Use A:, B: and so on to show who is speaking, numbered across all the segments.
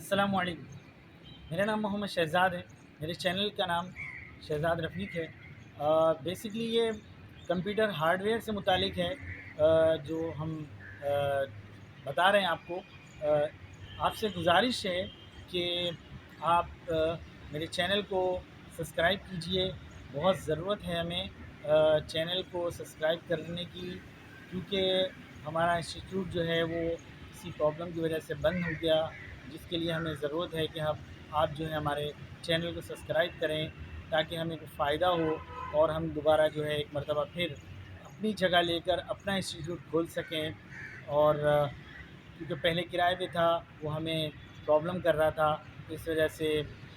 A: अस्सलाम वालेकुम। मेरा नाम मोहम्मद शहज़ाद है। मेरे चैनल का नाम शहज़ाद रफ़ीक है। बेसिकली ये कंप्यूटर हार्डवेयर से मुतालिक है। जो हम बता रहे हैं आपको। आपसे गुजारिश है कि आप मेरे चैनल को सब्सक्राइब कीजिए। बहुत ज़रूरत है हमें चैनल को सब्सक्राइब करने की, क्योंकि हमारा इंस्टीट्यूट जो है वो किसी प्रॉब्लम की वजह से बंद हो गया, जिसके लिए हमें ज़रूरत है कि आप जो है हमारे चैनल को सब्सक्राइब करें, ताकि हमें कुछ फ़ायदा हो और हम दोबारा जो है एक मरतबा फिर अपनी जगह लेकर अपना इंस्टीट्यूट खोल सकें। और क्योंकि पहले किराए पे था, वो हमें प्रॉब्लम कर रहा था, इस वजह से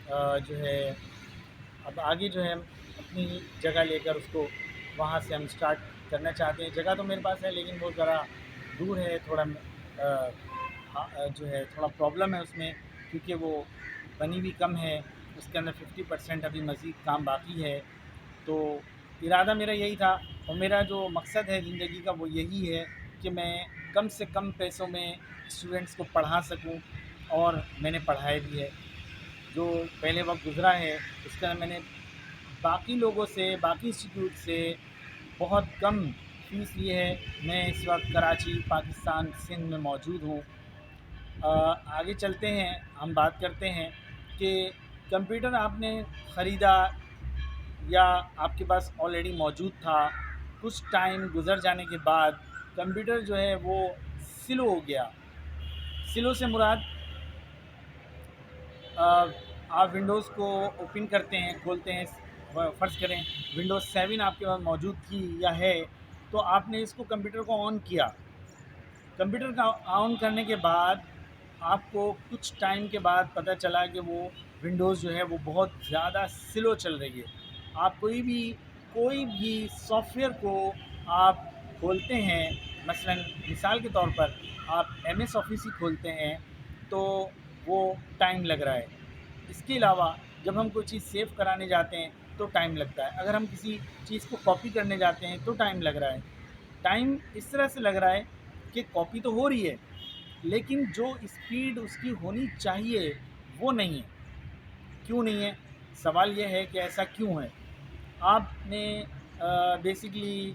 A: जो है अब आगे जो है हम अपनी जगह लेकर उसको वहाँ से हम स्टार्ट करना चाहते हैं। जगह तो मेरे पास है, लेकिन वो ज़रा दूर है थोड़ा। जो है थोड़ा प्रॉब्लम है उसमें, क्योंकि वो बनी भी कम है। उसके अंदर 50% अभी मज़ीद काम बाकी है। तो इरादा मेरा यही था, और मेरा जो मकसद है ज़िंदगी का वो यही है कि मैं कम से कम पैसों में स्टूडेंट्स को पढ़ा सकूं, और मैंने पढ़ाया भी है। जो पहले वक्त गुज़रा है उसके अंदर मैंने बाकी लोगों से, बाकी इंस्टीट्यूट से बहुत कम फ़ीस ली है। मैं इस वक्त कराची, पाकिस्तान, सिंध में मौजूद हूँ। आगे चलते हैं, हम बात करते हैं कि कंप्यूटर आपने ख़रीदा या आपके पास ऑलरेडी मौजूद था। कुछ टाइम गुज़र जाने के बाद कंप्यूटर जो है वो स्लो हो गया। स्लो से मुराद, आप विंडोज़ को ओपन करते हैं, खोलते हैं। फ़र्ज़ करें विंडोज़ 7 आपके पास मौजूद थी या है, तो आपने इसको कंप्यूटर को ऑन किया। कंप्यूटर का ऑन करने के बाद आपको कुछ टाइम के बाद पता चला कि वो विंडोज़ जो है वो बहुत ज़्यादा स्लो चल रही है। आप कोई भी सॉफ्टवेयर को आप खोलते हैं, मसलन मिसाल के तौर पर आप एमएस ऑफिस ही खोलते हैं, तो वो टाइम लग रहा है। इसके अलावा जब हम कोई चीज़ सेव कराने जाते हैं तो टाइम लगता है। अगर हम किसी चीज़ को कॉपी करने जाते हैं तो टाइम लग रहा है। टाइम इस तरह से लग रहा है कि कॉपी तो हो रही है, लेकिन जो स्पीड उसकी होनी चाहिए वो नहीं है। क्यों नहीं है? सवाल ये है कि ऐसा क्यों है? आपने बेसिकली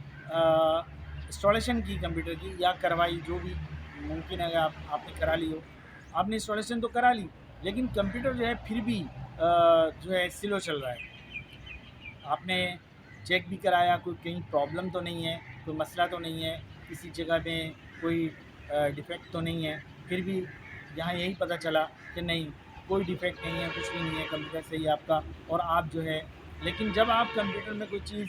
A: इंस्टॉलेशन की कंप्यूटर की या करवाई, जो भी मुमकिन है, अगर आपने करा ली हो। आपने इंस्टॉलेशन तो करा ली, लेकिन कंप्यूटर जो है फिर भी जो है स्लो चल रहा है। आपने चेक भी कराया, कोई कहीं प्रॉब्लम तो नहीं है, कोई मसला तो नहीं है, किसी जगह में कोई डिफ़ेक्ट तो नहीं है। फिर भी यहाँ यही पता चला कि नहीं, कोई डिफ़ेक्ट नहीं है, कुछ भी नहीं है, कंप्यूटर सही है आपका। और आप जो है, लेकिन जब आप कंप्यूटर में कोई चीज़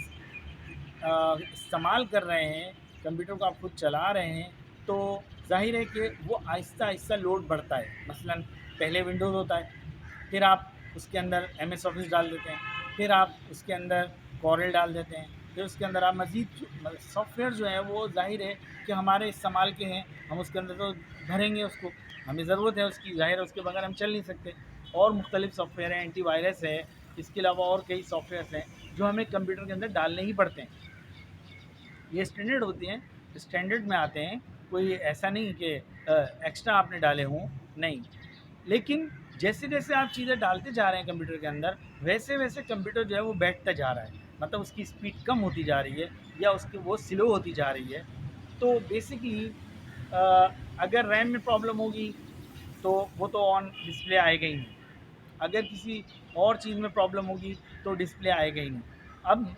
A: इस्तेमाल कर रहे हैं, कंप्यूटर को आप खुद चला रहे हैं, तो ज़ाहिर है कि वो आहिस्ता आहिस्ता लोड बढ़ता है। मसलन पहले विंडोज़ होता है, फिर आप उसके अंदर एमएस ऑफिस डाल देते हैं, फिर आप उसके अंदर कॉरल डाल देते हैं, फिर उसके अंदर आप मज़ीद सॉफ्टवेयर जो है वो ज़ाहिर है कि हमारे इस्तेमाल के हैं, हम उसके अंदर तो भरेंगे उसको, हमें ज़रूरत है उसकी, ज़ाहिर है उसके बगैर हम चल नहीं सकते। और मुख्तलिफ़ सॉफ्टवेयर हैं, एंटीवायरस है, इसके अलावा और कई सॉफ्टवेयर्स हैं जो हमें कंप्यूटर के अंदर डालने ही पड़ते हैं। ये स्टैंडर्ड होते हैं, स्टैंडर्ड में आते हैं, कोई ऐसा नहीं कि एक्स्ट्रा आपने डाले हों, नहीं। लेकिन जैसे जैसे आप चीज़ें डालते जा रहे हैं कंप्यूटर के अंदर, वैसे वैसे कंप्यूटर जो है वो बैठता जा रहा है, मतलब उसकी स्पीड कम होती जा रही है, या उसकी वो स्लो होती जा रही है। तो बेसिकली अगर रैम में प्रॉब्लम होगी तो वो तो ऑन डिस्प्ले आएगा ही नहीं। अगर किसी और चीज़ में प्रॉब्लम होगी तो डिस्प्ले आएगा ही नहीं। अब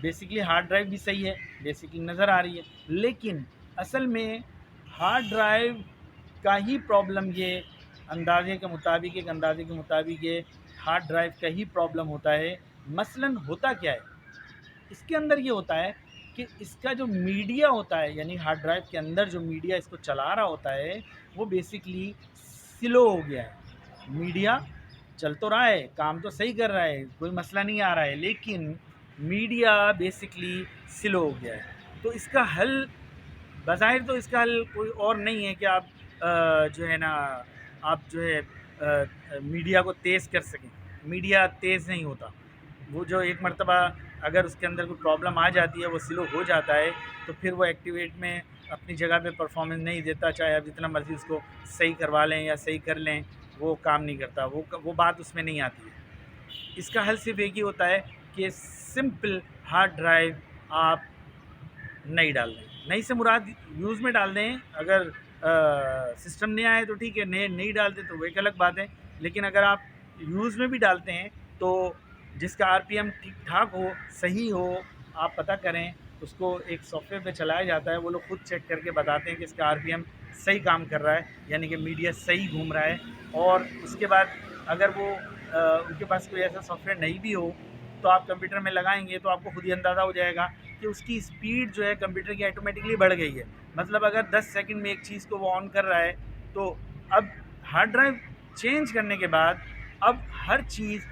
A: बेसिकली हार्ड ड्राइव भी सही है, बेसिकली नज़र आ रही है, लेकिन असल में हार्ड ड्राइव का ही प्रॉब्लम, ये अंदाज़े के मुताबिक ये हार्ड ड्राइव का ही प्रॉब्लम होता है। मसलन होता क्या है इसके अंदर? ये होता है कि इसका जो मीडिया होता है, यानी हार्ड ड्राइव के अंदर जो मीडिया इसको चला रहा होता है, वो बेसिकली स्लो हो गया है। मीडिया चल तो रहा है, काम तो सही कर रहा है, कोई मसला नहीं आ रहा है, लेकिन मीडिया बेसिकली स्लो हो गया है। तो इसका हल, बज़ाहिर तो इसका हल कोई और नहीं है कि आप जो है ना, आप जो है मीडिया को तेज़ कर सकें। मीडिया तेज़ नहीं होता, वो जो एक मरतबा अगर उसके अंदर कोई प्रॉब्लम आ जाती है, वो स्लो हो जाता है, तो फिर वो एक्टिवेट में अपनी जगह पे परफॉर्मेंस नहीं देता, चाहे आप जितना मर्ज़ी उसको सही करवा लें या सही कर लें, وہ کام نہیں کرتا، وہ بات اس میں نہیں آتی ہے۔ اس کا حل صرف ایک ہی ہوتا ہے کہ سمپل ہارڈ ڈرائیو آپ نئی ڈال دیں، نئی سے مراد یوز میں ڈال دیں، اگر سسٹم نہیں آئے تو ٹھیک ہے، نئی ڈال دیں تو وہ ایک الگ بات ہے، لیکن اگر آپ یوز میں بھی ڈالتے ہیں تو جس کا آر پی ایم ٹھیک ٹھاک ہو، صحیح ہو، آپ پتہ کریں، اس کو ایک سافٹ ویئر پہ چلایا جاتا ہے، وہ لوگ خود چیک کر کے بتاتے ہیں کہ اس کا آر پی ایم صحیح کام کر رہا ہے، یعنی کہ میڈیا صحیح گھوم رہا ہے، اور اس کے بعد اگر وہ ان کے پاس کوئی ایسا سافٹ ویئر نہیں بھی ہو تو آپ کمپیوٹر میں لگائیں گے تو آپ کو خود ہی اندازہ ہو جائے گا کہ اس کی اسپیڈ جو ہے کمپیوٹر کی آٹومیٹکلی بڑھ گئی ہے، مطلب اگر 10 سیکنڈ میں ایک چیز کو وہ آن کر رہا ہے تو اب ہارڈ ڈرائیو چینج کرنے کے بعد اب ہر چیز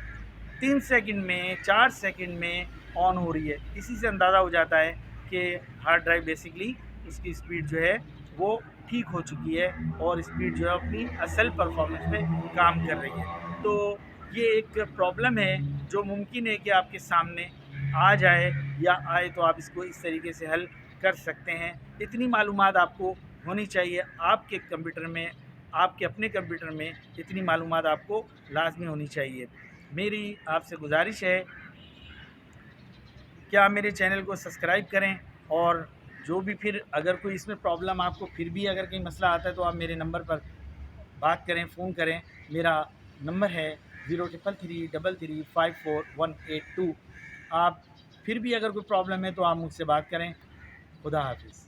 A: 3 سیکنڈ میں 4 سیکنڈ میں آن ہو رہی ہے، اسی سے اندازہ ہو جاتا ہے کہ ہارڈ ڈرائیو بیسکلی اس کی اسپیڈ جو ہے وہ ٹھیک ہو چکی ہے اور اسپیڈ جو ہے اپنی اصل پرفارمنس میں کام کر رہی ہے۔ تو یہ ایک پرابلم ہے جو ممکن ہے کہ آپ کے سامنے آ جائے یا آئے تو آپ اس کو اس طریقے سے حل کر سکتے ہیں۔ اتنی معلومات آپ کو ہونی چاہیے، آپ کے کمپیوٹر میں، آپ کے اپنے کمپیوٹر میں اتنی معلومات آپ کو لازمی ہونی چاہیے۔ میری آپ سے گزارش ہے کہ آپ میرے چینل کو سبسکرائب کریں، اور جو بھی پھر اگر کوئی اس میں پرابلم آپ کو پھر بھی اگر کوئی مسئلہ آتا ہے تو آپ میرے نمبر پر بات کریں، فون کریں۔ میرا نمبر ہے 0333354182۔ آپ پھر بھی اگر کوئی پرابلم ہے تو آپ مجھ سے بات کریں۔ خدا حافظ۔